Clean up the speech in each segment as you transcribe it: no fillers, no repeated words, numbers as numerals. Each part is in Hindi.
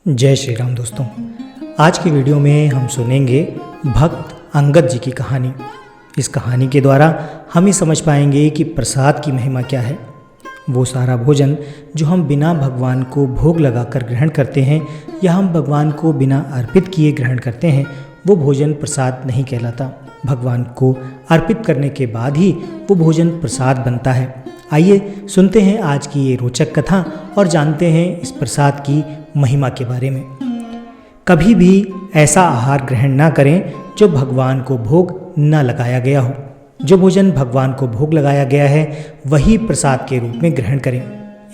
जय श्री राम दोस्तों। आज की वीडियो में हम सुनेंगे भक्त अंगद जी की कहानी। इस कहानी के द्वारा हम ये समझ पाएंगे कि प्रसाद की महिमा क्या है। वो सारा भोजन जो हम बिना भगवान को भोग लगाकर ग्रहण करते हैं या हम भगवान को बिना अर्पित किए ग्रहण करते हैं, वो भोजन प्रसाद नहीं कहलाता। भगवान को अर्पित करने के बाद ही वो भोजन प्रसाद बनता है। आइए सुनते हैं आज की ये रोचक कथा और जानते हैं इस प्रसाद की महिमा के बारे में। कभी भी ऐसा आहार ग्रहण ना करें जो भगवान को भोग न लगाया गया हो। जो भोजन भगवान को भोग लगाया गया है वही प्रसाद के रूप में ग्रहण करें।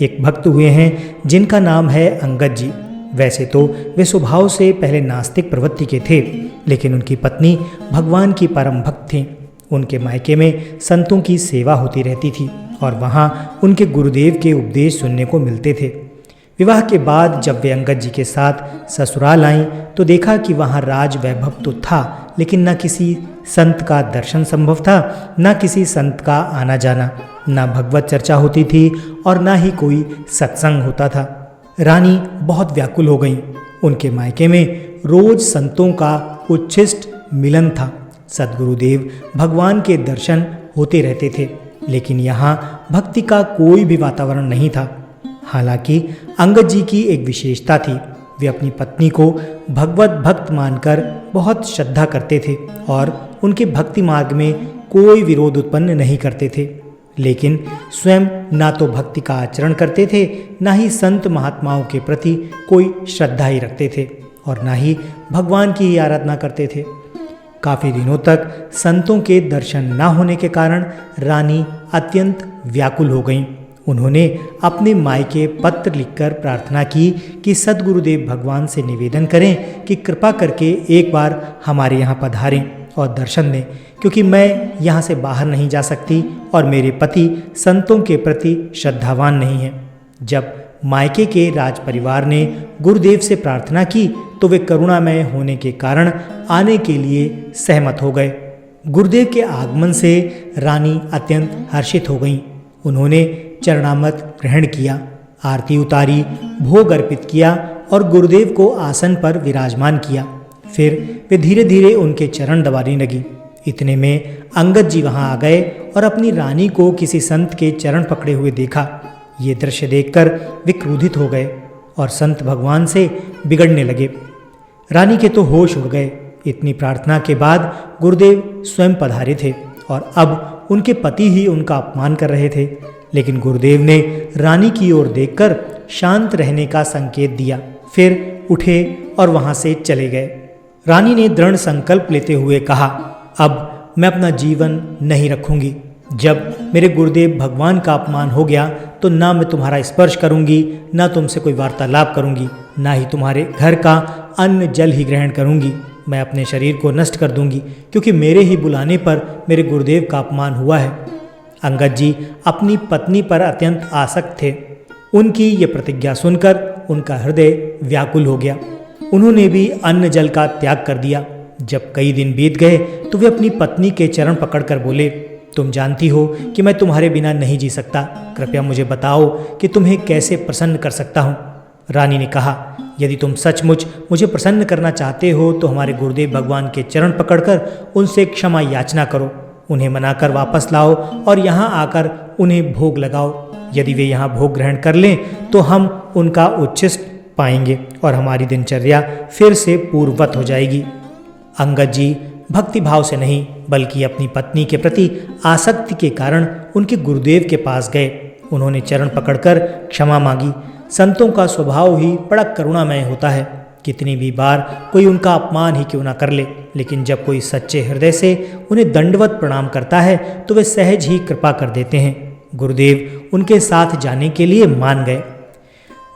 एक भक्त हुए हैं जिनका नाम है अंगद जी। वैसे तो वे स्वभाव से पहले नास्तिक प्रवृत्ति के थे, लेकिन उनकी पत्नी भगवान की परम भक्त थीं। उनके मायके में संतों की सेवा होती रहती थी और वहाँ उनके गुरुदेव के उपदेश सुनने को मिलते थे। विवाह के बाद जब वे अंगद जी के साथ ससुराल आईं तो देखा कि वहाँ राज वैभव तो था, लेकिन न किसी संत का दर्शन संभव था, न किसी संत का आना जाना, न भगवत चर्चा होती थी और न ही कोई सत्संग होता था। रानी बहुत व्याकुल हो गईं। उनके मायके में रोज संतों का उच्छिष्ट मिलन था। सद्गुरुदेव भगवान के दर्शन होते रहते थे, लेकिन यहाँ भक्ति का कोई भी वातावरण नहीं था। हालांकि अंगद जी की एक विशेषता थी, वे अपनी पत्नी को भगवत भक्त मानकर बहुत श्रद्धा करते थे और उनके भक्ति मार्ग में कोई विरोध उत्पन्न नहीं करते थे। लेकिन स्वयं ना तो भक्ति का आचरण करते थे, ना ही संत महात्माओं के प्रति कोई श्रद्धा ही रखते थे और ना ही भगवान की ही आराधना करते थे। काफ़ी दिनों तक संतों के दर्शन न होने के कारण रानी अत्यंत व्याकुल हो गईं। उन्होंने अपने मायके पत्र लिखकर प्रार्थना की कि सद्गुरुदेव भगवान से निवेदन करें कि कृपा करके एक बार हमारे यहाँ पधारें और दर्शन दें, क्योंकि मैं यहाँ से बाहर नहीं जा सकती और मेरे पति संतों के प्रति श्रद्धावान नहीं हैं। जब मायके के राज परिवार ने गुरुदेव से प्रार्थना की तो वे करुणामय होने के कारण आने के लिए सहमत हो गए। गुरुदेव के आगमन से रानी अत्यंत हर्षित हो गईं। उन्होंने चरणामृत ग्रहण किया, आरती उतारी, भोग अर्पित किया और गुरुदेव को आसन पर विराजमान किया। फिर वे धीरे धीरे उनके चरण दबाने लगी। इतने में अंगद जी वहां आ गए और अपनी रानी को किसी संत के चरण पकड़े हुए देखा। ये दृश्य देखकर वे क्रोधित हो गए और संत भगवान से बिगड़ने लगे। रानी के तो होश उड़ गए। इतनी प्रार्थना के बाद गुरुदेव स्वयं पधारे थे और अब उनके पति ही उनका अपमान कर रहे थे, लेकिन गुरुदेव ने रानी की ओर देखकर शांत रहने का संकेत दिया। फिर उठे और वहां से चले गए। रानी ने दृढ़ संकल्प लेते हुए कहा, अब मैं अपना जीवन नहीं रखूंगी। जब मेरे गुरुदेव भगवान का अपमान हो गया तो ना मैं तुम्हारा स्पर्श करूंगी, ना तुमसे कोई वार्तालाप करूंगी, ना ही तुम्हारे घर का अन्न जल ही ग्रहण करूंगी। मैं अपने शरीर को नष्ट कर दूंगी, क्योंकि मेरे ही बुलाने पर मेरे गुरुदेव का अपमान हुआ है। अंगद जी अपनी पत्नी पर अत्यंत आसक्त थे। उनकी ये प्रतिज्ञा सुनकर उनका हृदय व्याकुल हो गया। उन्होंने भी अन्न जल का त्याग कर दिया। जब कई दिन बीत गए तो वे अपनी पत्नी के चरण पकड़कर बोले, तुम जानती हो कि मैं तुम्हारे बिना नहीं जी सकता। कृपया मुझे बताओ कि तुम्हें कैसे प्रसन्न कर सकता हूँ। रानी ने कहा, यदि तुम सचमुच मुझे प्रसन्न करना चाहते हो तो हमारे गुरुदेव भगवान के चरण पकड़कर उनसे क्षमा याचना करो, उन्हें मनाकर वापस लाओ और यहाँ आकर उन्हें भोग लगाओ। यदि वे यहाँ भोग ग्रहण कर लें तो हम उनका उच्छिष्ट पाएंगे और हमारी दिनचर्या फिर से पूर्ववत हो जाएगी। अंगद जी भक्ति भाव से नहीं बल्कि अपनी पत्नी के प्रति आसक्ति के कारण उनके गुरुदेव के पास गए। उन्होंने चरण पकड़कर क्षमा मांगी। संतों का स्वभाव ही बड़ा करुणामय होता है। कितनी भी बार कोई उनका अपमान ही क्यों ना कर ले, लेकिन जब कोई सच्चे हृदय से उन्हें दंडवत प्रणाम करता है तो वे सहज ही कृपा कर देते हैं। गुरुदेव उनके साथ जाने के लिए मान गए।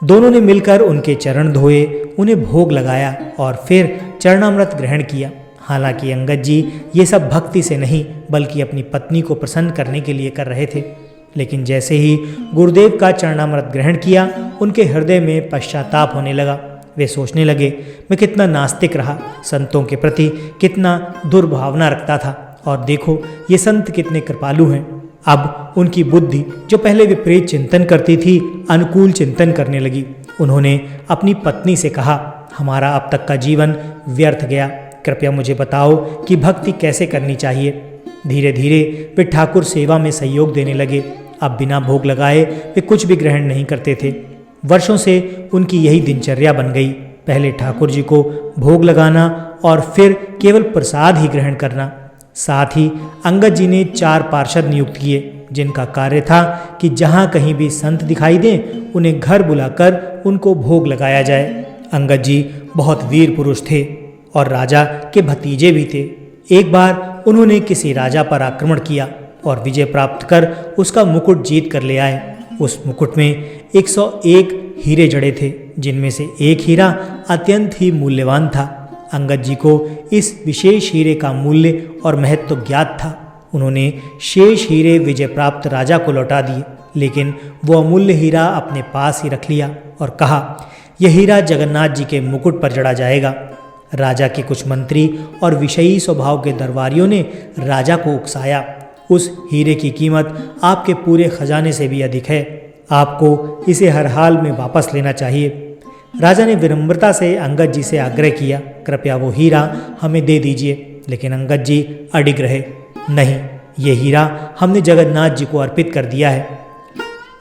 दोनों ने मिलकर उनके चरण धोए, उन्हें भोग लगाया और फिर चरणामृत ग्रहण किया। हालांकि अंगद जी ये सब भक्ति से नहीं बल्कि अपनी पत्नी को प्रसन्न करने के लिए कर रहे थे। लेकिन जैसे ही गुरुदेव का चरणामृत ग्रहण किया, उनके हृदय में पश्चाताप होने लगा। वे सोचने लगे, मैं कितना नास्तिक रहा, संतों के प्रति कितना दुर्भावना रखता था और देखो ये संत कितने कृपालु हैं। अब उनकी बुद्धि जो पहले विपरीत चिंतन करती थी अनुकूल चिंतन करने लगी। उन्होंने अपनी पत्नी से कहा, हमारा अब तक का जीवन व्यर्थ गया, कृपया मुझे बताओ कि भक्ति कैसे करनी चाहिए। धीरे धीरे वे ठाकुर सेवा में सहयोग देने लगे। अब बिना भोग लगाए वे कुछ भी ग्रहण नहीं करते थे। वर्षों से उनकी यही दिनचर्या बन गई, पहले ठाकुर जी को भोग लगाना और फिर केवल प्रसाद ही ग्रहण करना। साथ ही अंगद जी ने 4 पार्षद नियुक्त किए, जिनका कार्य था कि जहाँ कहीं भी संत दिखाई दें उन्हें घर बुलाकर उनको भोग लगाया जाए। अंगद जी बहुत वीर पुरुष थे और राजा के भतीजे भी थे। एक बार उन्होंने किसी राजा पर आक्रमण किया और विजय प्राप्त कर उसका मुकुट जीत कर ले आए। उस मुकुट में 101 हीरे जड़े थे, जिनमें से एक हीरा अत्यंत ही मूल्यवान था। अंगद जी को इस विशेष हीरे का मूल्य और महत्व ज्ञात था। उन्होंने शेष हीरे विजय प्राप्त राजा को लौटा दिए, लेकिन वो अमूल्य हीरा अपने पास ही रख लिया और कहा, यह हीरा जगन्नाथ जी के मुकुट पर जड़ा जाएगा। राजा के कुछ मंत्री और विषयी स्वभाव के दरबारियों ने राजा को उकसाया, उस हीरे की कीमत आपके पूरे खजाने से भी अधिक है, आपको इसे हर हाल में वापस लेना चाहिए। राजा ने विनम्रता से अंगद जी से आग्रह किया, कृपया वो हीरा हमें दे दीजिए, लेकिन अंगद जी अडिग रहे, नहीं, ये हीरा हमने जगन्नाथ जी को अर्पित कर दिया है।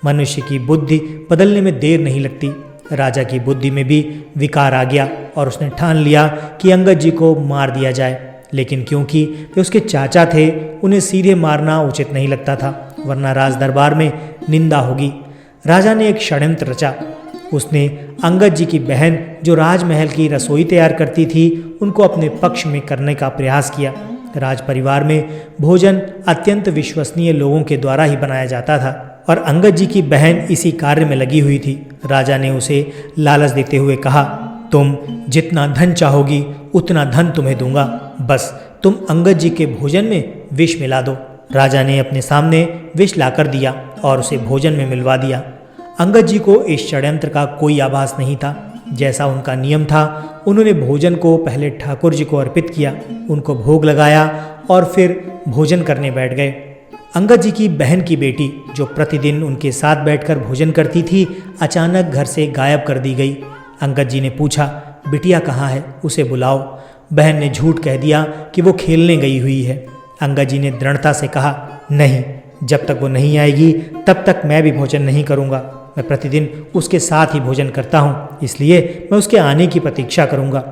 मनुष्य की बुद्धि बदलने में देर नहीं लगती। राजा की बुद्धि में भी विकार आ गया और उसने ठान लिया कि अंगद जी को मार दिया जाए, लेकिन क्योंकि वे उसके चाचा थे, उन्हें सीधे मारना उचित नहीं लगता था, वरना राज दरबार में निंदा होगी। राजा ने एक षड्यंत्र रचा। उसने अंगद जी की बहन, जो राजमहल की रसोई तैयार करती थी, उनको अपने पक्ष में करने का प्रयास किया। राज परिवार में भोजन अत्यंत विश्वसनीय लोगों के द्वारा ही बनाया जाता था और अंगद जी की बहन इसी कार्य में लगी हुई थी। राजा ने उसे लालच देते हुए कहा, तुम जितना धन चाहोगी उतना धन तुम्हें दूंगा, बस तुम अंगद जी के भोजन में विष मिला दो। राजा ने अपने सामने विष लाकर दिया और उसे भोजन में मिलवा दिया। अंगद जी को इस षड्यंत्र का कोई आभास नहीं था। जैसा उनका नियम था, उन्होंने भोजन को पहले ठाकुर जी को अर्पित किया, उनको भोग लगाया और फिर भोजन करने बैठ गए। अंगद जी की बहन की बेटी, जो प्रतिदिन उनके साथ बैठकर भोजन करती थी, अचानक घर से गायब कर दी गई। अंगद जी ने पूछा, बिटिया कहाँ है, उसे बुलाओ। बहन ने झूठ कह दिया कि वो खेलने गई हुई है। अंगद जी ने दृढ़ता से कहा, नहीं, जब तक वो नहीं आएगी तब तक मैं भी भोजन नहीं करूँगा। मैं प्रतिदिन उसके साथ ही भोजन करता हूँ, इसलिए मैं उसके आने की प्रतीक्षा करूँगा।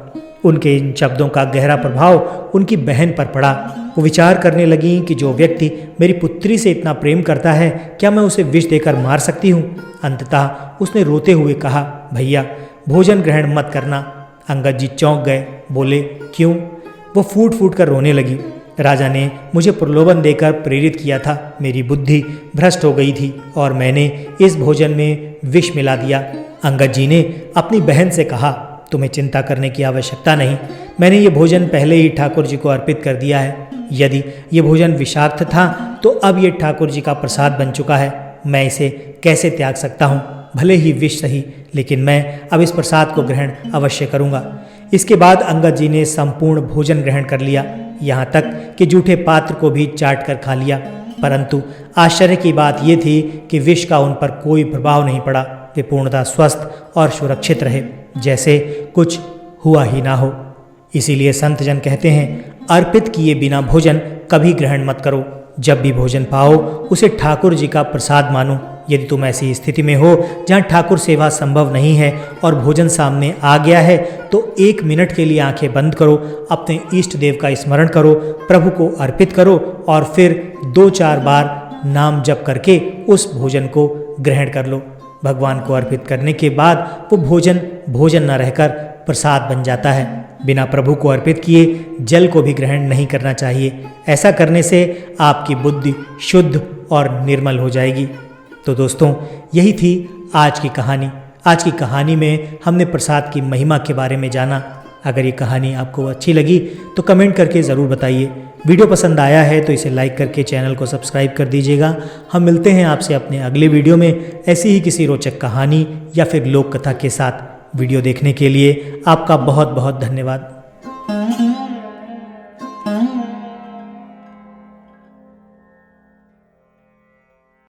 उनके इन शब्दों का गहरा प्रभाव उनकी बहन पर पड़ा। वो विचार करने लगी कि जो व्यक्ति मेरी पुत्री से इतना प्रेम करता है, क्या मैं उसे विष देकर मार सकती हूँ। अंततः उसने रोते हुए कहा, भैया भोजन ग्रहण मत करना। अंगद जी चौंक गए, बोले, क्यों? वो फूट फूट कर रोने लगी। राजा ने मुझे प्रलोभन देकर प्रेरित किया था, मेरी बुद्धि भ्रष्ट हो गई थी और मैंने इस भोजन में विष मिला दिया। अंगद जी ने अपनी बहन से कहा, तुम्हें चिंता करने की आवश्यकता नहीं, मैंने ये भोजन पहले ही ठाकुर जी को अर्पित कर दिया है। यदि ये भोजन विषाक्त था तो अब ये ठाकुर जी का प्रसाद बन चुका है, मैं इसे कैसे त्याग सकता हूँ? भले ही विष सही, लेकिन मैं अब इस प्रसाद को ग्रहण अवश्य करूँगा। इसके बाद अंगद जी ने संपूर्ण भोजन ग्रहण कर लिया, यहाँ तक कि जूठे पात्र को भी चाट कर खा लिया। परंतु आश्चर्य की बात यह थी कि विष का उन पर कोई प्रभाव नहीं पड़ा। वे पूर्णतः स्वस्थ और सुरक्षित रहे, जैसे कुछ हुआ ही ना हो। इसीलिए संतजन कहते हैं, अर्पित किए बिना भोजन कभी ग्रहण मत करो। जब भी भोजन पाओ उसे ठाकुर जी का प्रसाद मानो। यदि तुम ऐसी स्थिति में हो जहाँ ठाकुर सेवा संभव नहीं है और भोजन सामने आ गया है, तो 1 मिनट के लिए आंखें बंद करो, अपने इष्ट देव का स्मरण करो, प्रभु को अर्पित करो और फिर 2-4 बार नाम जप करके उस भोजन को ग्रहण कर लो। भगवान को अर्पित करने के बाद वो भोजन भोजन न रहकर प्रसाद बन जाता है। बिना प्रभु को अर्पित किए जल को भी ग्रहण नहीं करना चाहिए। ऐसा करने से आपकी बुद्धि शुद्ध और निर्मल हो जाएगी। तो दोस्तों, यही थी आज की कहानी। आज की कहानी में हमने प्रसाद की महिमा के बारे में जाना। अगर ये कहानी आपको अच्छी लगी तो कमेंट करके ज़रूर बताइए। वीडियो पसंद आया है तो इसे लाइक करके चैनल को सब्सक्राइब कर दीजिएगा। हम मिलते हैं आपसे अपने अगले वीडियो में ऐसी ही किसी रोचक कहानी या फिर लोक कथा के साथ। वीडियो देखने के लिए आपका बहुत बहुत धन्यवाद।